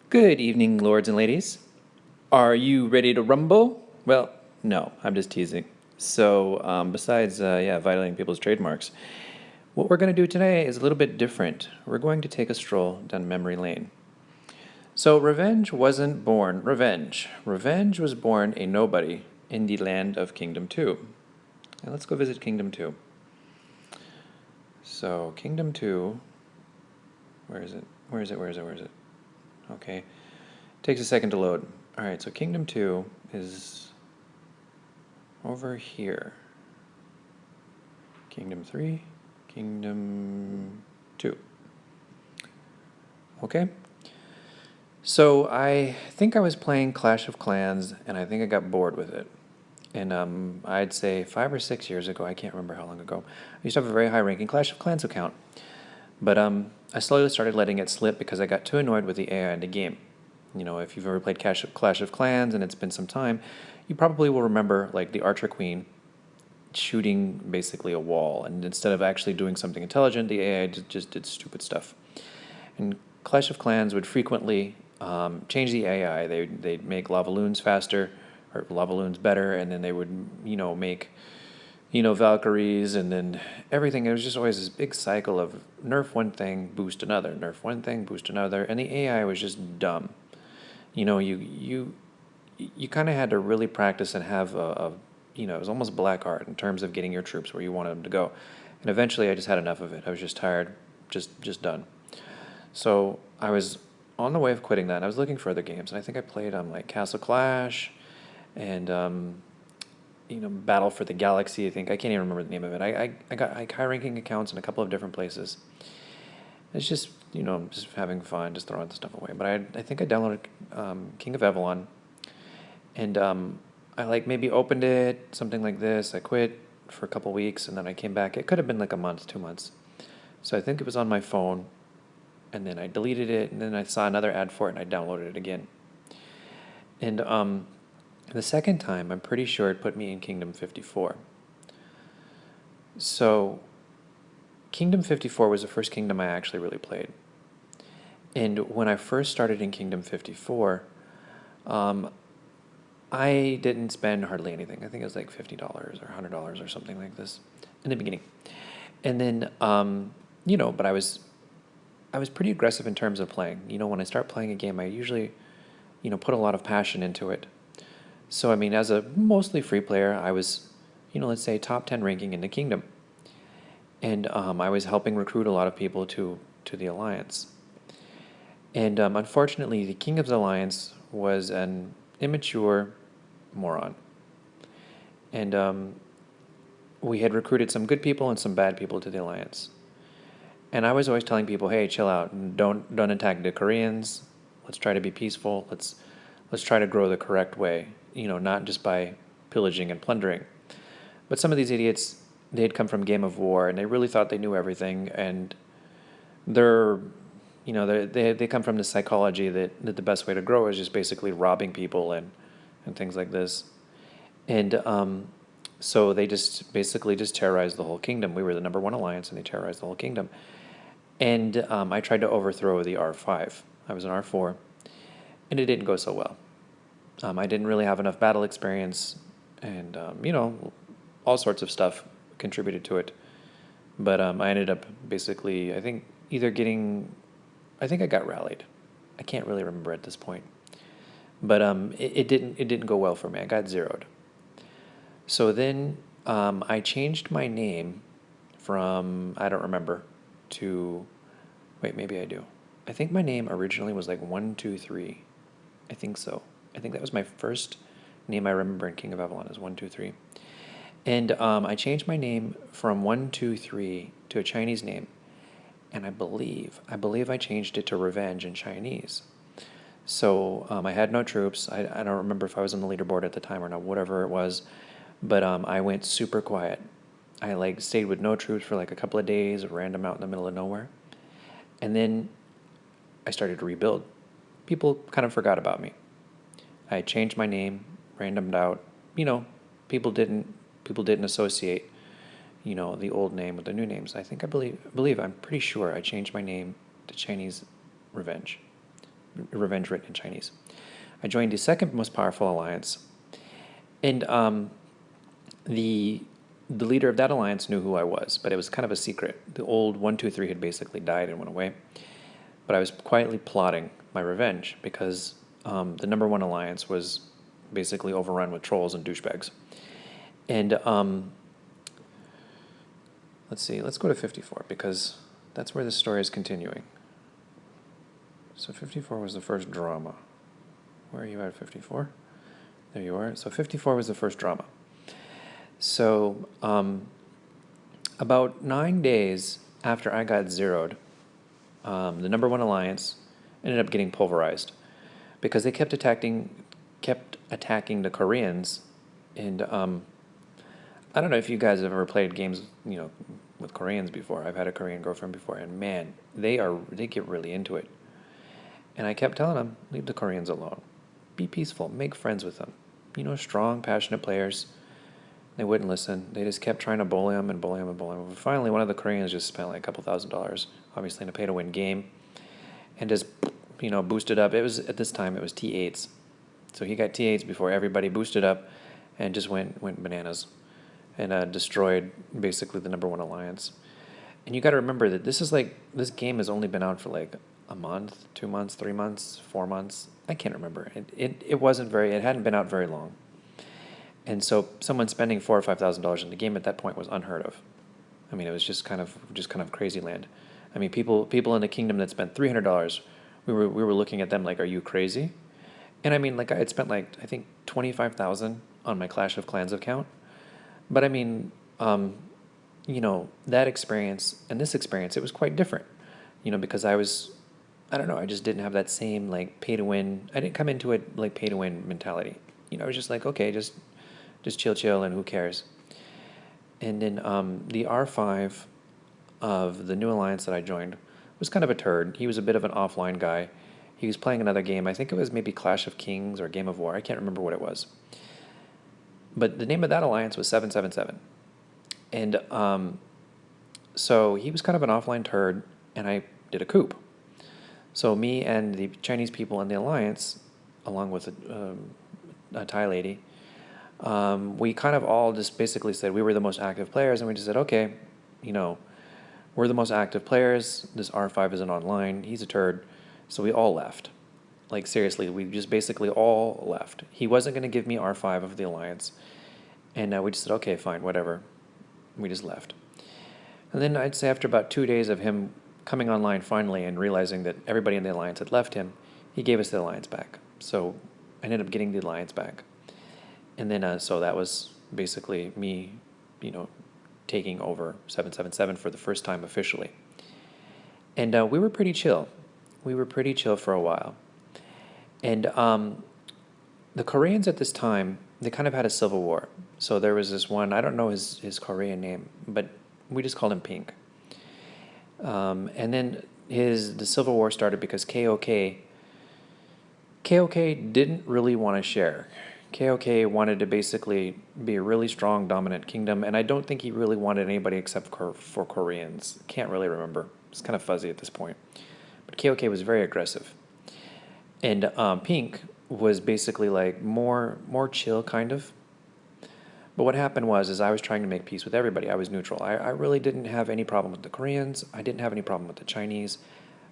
Good evening, lords and ladies. Are you ready to rumble? Well, no, I'm just teasing. So, besides, violating people's trademarks, what we're going to do today is a little bit different. We're going to take a stroll down memory lane. So, Revenge wasn't born Revenge. Revenge was born a nobody in the land of Kingdom 2. And let's go visit Kingdom 2. So, Kingdom 2, where is it? Where is it? Where is it? Where is it? Okay. Takes a second to load. Alright, so Kingdom 2 is over here. Kingdom 3, Kingdom 2. Okay? So I think I was playing Clash of Clans and I think I got bored with it. And I'd say 5 or 6 years ago, I can't remember how long ago, I used to have a very high ranking Clash of Clans account. But I slowly started letting it slip because I got too annoyed with the AI in the game. You know, if you've ever played Clash of Clans and it's been some time, you probably will remember like the Archer Queen shooting basically a wall, and instead of actually doing something intelligent, the AI just did stupid stuff. And Clash of Clans would frequently change the AI. They'd make lava loons faster or lava loons better, and then they would make Valkyries, and then everything. It was just always this big cycle of nerf one thing, boost another, nerf one thing, boost another, and the AI was just dumb. You kind of had to really practice and have it was almost black art in terms of getting your troops where you wanted them to go. And eventually I just had enough of it. I was just tired, just done. So I was on the way of quitting that, and I was looking for other games, and I think I played like Castle Clash and Battle for the Galaxy. I think I can't even remember the name of it. I got like high ranking accounts in a couple of different places. It's just just having fun, just throwing the stuff away. But I think I downloaded King of Avalon, and I like maybe opened it, something like this. I quit for a couple weeks, and then I came back. It could have been like a month, 2 months. So I think it was on my phone, and then I deleted it, and then I saw another ad for it, and I downloaded it again. And the second time, I'm pretty sure it put me in Kingdom 54. So Kingdom 54 was the first kingdom I actually really played. And when I first started in Kingdom 54, I didn't spend hardly anything. I think it was like $50 or $100 or something like this in the beginning. And then, but I was pretty aggressive in terms of playing. When I start playing a game, I usually, put a lot of passion into it. So, I mean, as a mostly free player, I was, let's say top 10 ranking in the kingdom. And I was helping recruit a lot of people to the Alliance. And unfortunately, the King of the Alliance was an immature moron. And we had recruited some good people and some bad people to the Alliance. And I was always telling people, hey, chill out. Don't attack the Koreans. Let's try to be peaceful. Let's try to grow the correct way, not just by pillaging and plundering. But some of these idiots, they had come from Game of War, and they really thought they knew everything, and they come from the psychology that the best way to grow is just basically robbing people and things like this. And so they just basically just terrorized the whole kingdom. We were the number one alliance, and they terrorized the whole kingdom. And I tried to overthrow the R5. I was an R4, and it didn't go so well. I didn't really have enough battle experience, and all sorts of stuff contributed to it. But I ended up basically, I think I think I got rallied. I can't really remember at this point. But it didn't go well for me. I got zeroed. So then I changed my name from, I don't remember, to, wait, maybe I do. I think my name originally was like 123. I think so. I think that was my first name I remember in King of Avalon is 123. And I changed my name from 123 to a Chinese name. And I believe I changed it to Revenge in Chinese. So I had no troops. I don't remember if I was on the leaderboard at the time or not, whatever it was. But I went super quiet. I like stayed with no troops for like a couple of days, random out in the middle of nowhere. And then I started to rebuild. People kind of forgot about me. I changed my name, randomed out. People didn't associate, the old name with the new names. I'm pretty sure I changed my name to Chinese Revenge. revenge written in Chinese. I joined the second most powerful alliance, and the leader of that alliance knew who I was, but it was kind of a secret. The old 123 had basically died and went away, but I was quietly plotting my revenge because the number one alliance was basically overrun with trolls and douchebags. And let's see, let's go to 54 because that's where the story is continuing. So 54 was the first drama. Where are you at, 54? There you are. So 54 was the first drama. So about 9 days after I got zeroed, the number one alliance ended up getting pulverized because they kept attacking the Koreans. And I don't know if you guys have ever played games, with Koreans before. I've had a Korean girlfriend before, and man, they get really into it. And I kept telling them, leave the Koreans alone. Be peaceful. Make friends with them. Strong, passionate players. They wouldn't listen. They just kept trying to bully them and bully them and bully them. But finally, one of the Koreans just spent like a couple $1,000s, obviously in a pay-to-win game, and just, boosted up. It was, at this time, it was T8s. So he got T8s before everybody, boosted up, and just went bananas and destroyed basically the number one alliance. And you got to remember that this game has only been out for like a month, 2 months, 3 months, 4 months. I can't remember. It hadn't been out very long. And so someone spending $4,000 or $5,000 in the game at that point was unheard of. I mean, it was just kind of crazy land. I mean, people in the kingdom that spent $300, we were looking at them like, are you crazy? And I mean, like I had spent I think 25,000 on my Clash of Clans account. But I mean, that experience and this experience, it was quite different, because I don't know, I just didn't have that same pay to win. I didn't come into it like pay to win mentality. I was just like, okay, just chill and who cares. And then the R5 of the new alliance that I joined was kind of a turd. He was a bit of an offline guy. He was playing another game. I think it was maybe Clash of Kings or Game of War. I can't remember what it was. But the name of that alliance was 777. And so he was kind of an offline turd, and I did a coup. So me and the Chinese people in the alliance, along with a Thai lady, we kind of all just basically said we were the most active players, and we just said, okay, we're the most active players. This R5 isn't online. He's a turd. So we all left. Like, seriously, we just basically all left. He wasn't going to give me R5 of the alliance. And we just said, okay, fine, whatever. We just left. And then I'd say after about 2 days of him coming online finally and realizing that everybody in the alliance had left him, he gave us the alliance back. So I ended up getting the alliance back. And then, so that was basically me, taking over 777 for the first time officially. And we were pretty chill. We were pretty chill for a while. And the Koreans at this time, they kind of had a civil war. So there was this one, I don't know his Korean name, but we just called him Pink. And then the civil war started because KOK didn't really want to share. KOK wanted to basically be a really strong, dominant kingdom, and I don't think he really wanted anybody except for Koreans. Can't really remember. It's kind of fuzzy at this point. But KOK was very aggressive. And Pink was basically like more chill, kind of. But what happened was I was trying to make peace with everybody. I was neutral. I really didn't have any problem with the Koreans. I didn't have any problem with the Chinese.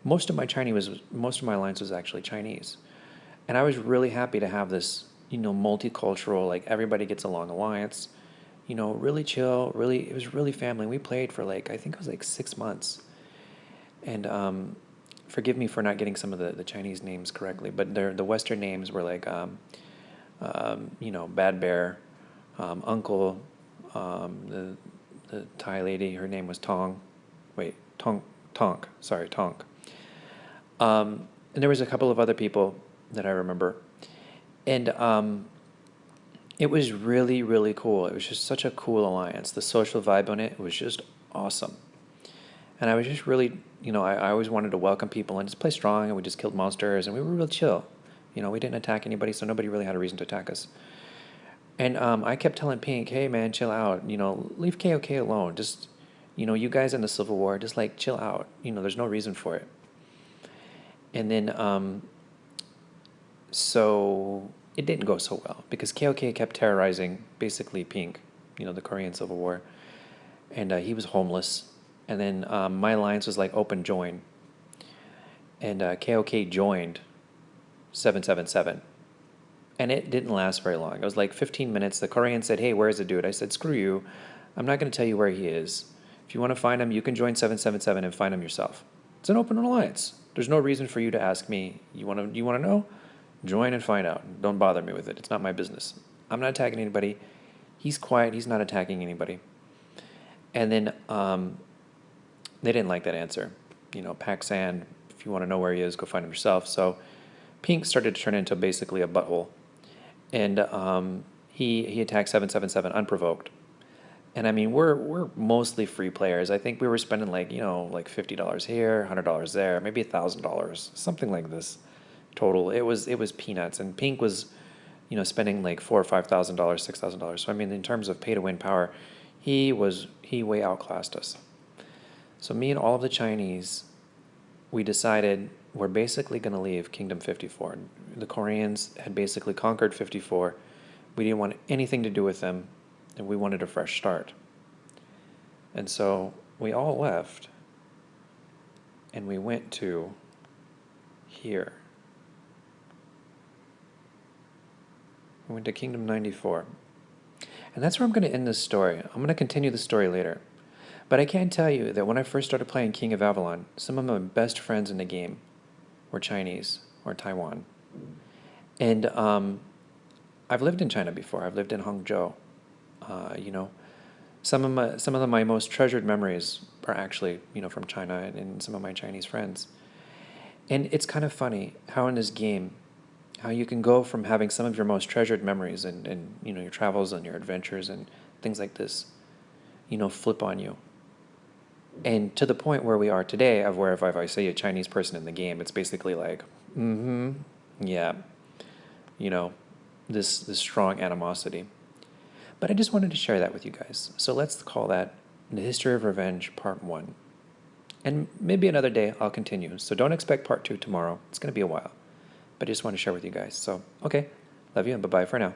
Most of my alliance was actually Chinese. And I was really happy to have this, multicultural, like everybody gets along alliance, really chill, it was really family. We played for I think it was 6 months. And forgive me for not getting some of the Chinese names correctly, but the Western names were Bad Bear, Uncle, the Thai lady, her name was Tonk. And there was a couple of other people that I remember. And it was really, really cool. It was just such a cool alliance. The social vibe on it was just awesome. And I was just really, I always wanted to welcome people and just play strong, and we just killed monsters, and we were real chill. We didn't attack anybody, so nobody really had a reason to attack us. And I kept telling Pink, hey, man, chill out. Leave KOK alone. Just, you guys in the Civil War, just, chill out. There's no reason for it. And then So it didn't go so well because KOK kept terrorizing basically Pink, the Korean Civil War, and he was homeless. And then my alliance was like open join, and KOK joined 777. And it didn't last very long. It was like 15 minutes. The Korean said, "Hey, where's the dude?" I said, "Screw you. I'm not going to tell you where he is. If you want to find him, you can join 777 and find him yourself. It's an open alliance. There's no reason for you to ask me. You want to know? Join and find out. Don't bother me with it. It's not my business. I'm not attacking anybody. He's quiet. He's not attacking anybody." And then they didn't like that answer. Paxan, if you want to know where he is, go find him yourself. So Pink started to turn into basically a butthole. And he attacked 777 unprovoked. And I mean, we're mostly free players. I think we were spending like $50 here, $100 there, maybe $1,000, something like this total. It was peanuts. And Pink was, spending like $4,000 or $5,000, $6,000. So I mean, in terms of pay to win power, he way outclassed us. So me and all of the Chinese, we decided we're basically going to leave Kingdom 54. The Koreans had basically conquered 54. We didn't want anything to do with them, and we wanted a fresh start. And so we all left, and we went to here. We went to Kingdom 94. And that's where I'm going to end this story. I'm going to continue the story later. But I can tell you that when I first started playing King of Avalon, some of my best friends in the game were Chinese or Taiwan. And I've lived in China before. I've lived in Hangzhou. Some of my most treasured memories are actually from China and some of my Chinese friends. And it's kind of funny how in this game, how you can go from having some of your most treasured memories and your travels and your adventures and things like this, flip on you. And to the point where we are today, of where if I say a Chinese person in the game, it's basically like, yeah, this strong animosity. But I just wanted to share that with you guys. So let's call that The History of Revenge Part 1. And maybe another day I'll continue. So don't expect Part 2 tomorrow. It's going to be a while. But I just want to share with you guys. So, okay. Love you and bye-bye for now.